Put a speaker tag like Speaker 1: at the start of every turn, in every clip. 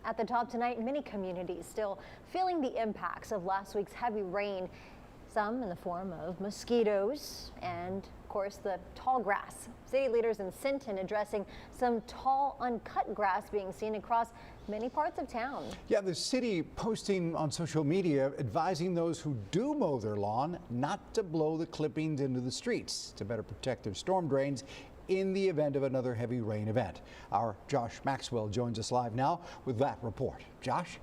Speaker 1: At the top tonight, many communities still feeling the impacts of last week's heavy rain. Some in the form of mosquitoes and, of course, the tall grass. City leaders in Sinton addressing some tall, uncut grass being seen across many parts of town.
Speaker 2: Yeah, the city posting on social media advising those who do mow their lawn not to blow the clippings into the streets to better protect their storm drains in the event of another heavy rain event. Our Josh Maxwell joins us live now with that report. Josh?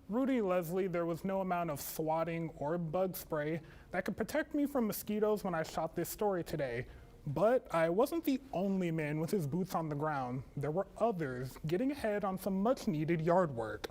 Speaker 3: Rudy Leslie, there was no amount of swatting or bug spray that could protect me from mosquitoes when I shot this story today. But I wasn't the only man with his boots on the ground. There were others getting ahead on some much needed yard work.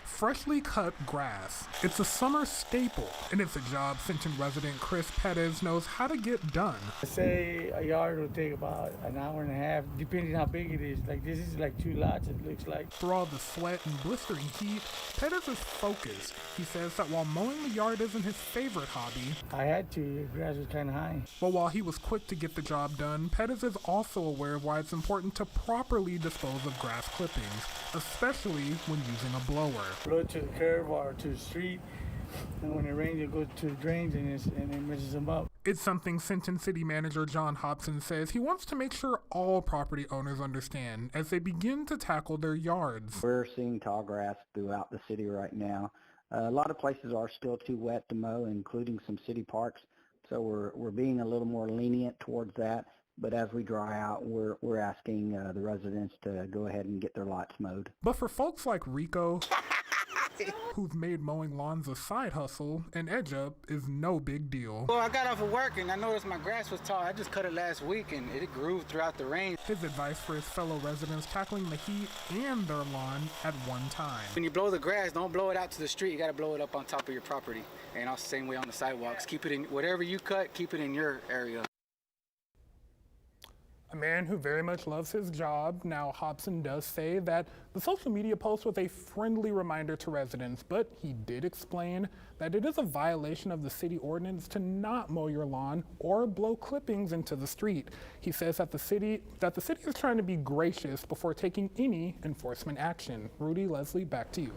Speaker 3: Freshly cut grass. It's a summer staple, and it's a job Sinton resident Chris Perez knows how to get done.
Speaker 4: I say a yard will take about an hour and a half, depending how big it is. Like this is like 2 lots, it looks like.
Speaker 3: Through all the sweat and blistering heat, Perez is focused. He says that while mowing the yard isn't his favorite hobby,
Speaker 4: I had to, the grass was kind of high.
Speaker 3: But while he was quick to get the job done, Perez is also aware of why it's important to properly dispose of grass clippings, especially when using a blower.
Speaker 4: Blow it to the curb or to the street, and when it rains, it goes to the drains and it messes them up.
Speaker 3: It's something Sinton City Manager John Hobson says he wants to make sure all property owners understand as they begin to tackle their yards.
Speaker 5: We're seeing tall grass throughout the city right now. A lot of places are still too wet to mow, including some city parks, so we're being a little more lenient towards that. But as we dry out, we're asking the residents to go ahead and get their lots mowed.
Speaker 3: But for folks like Rico, who've made mowing lawns a side hustle, an edge up is no big deal.
Speaker 6: Well, I got off of work and I noticed my grass was tall. I just cut it last week and it grew throughout the rain.
Speaker 3: His advice for his fellow residents tackling the heat and their lawn at one time.
Speaker 6: When you blow the grass, don't blow it out to the street. You got to blow it up on top of your property. And also same way on the sidewalks. Keep it in, whatever you cut, keep it in your area.
Speaker 3: A man who very much loves his job. Now, Hobson does say that the social media post was a friendly reminder to residents, but he did explain that it is a violation of the city ordinance to not mow your lawn or blow clippings into the street. He says that the city is trying to be gracious before taking any enforcement action. Rudy, Leslie, back to you.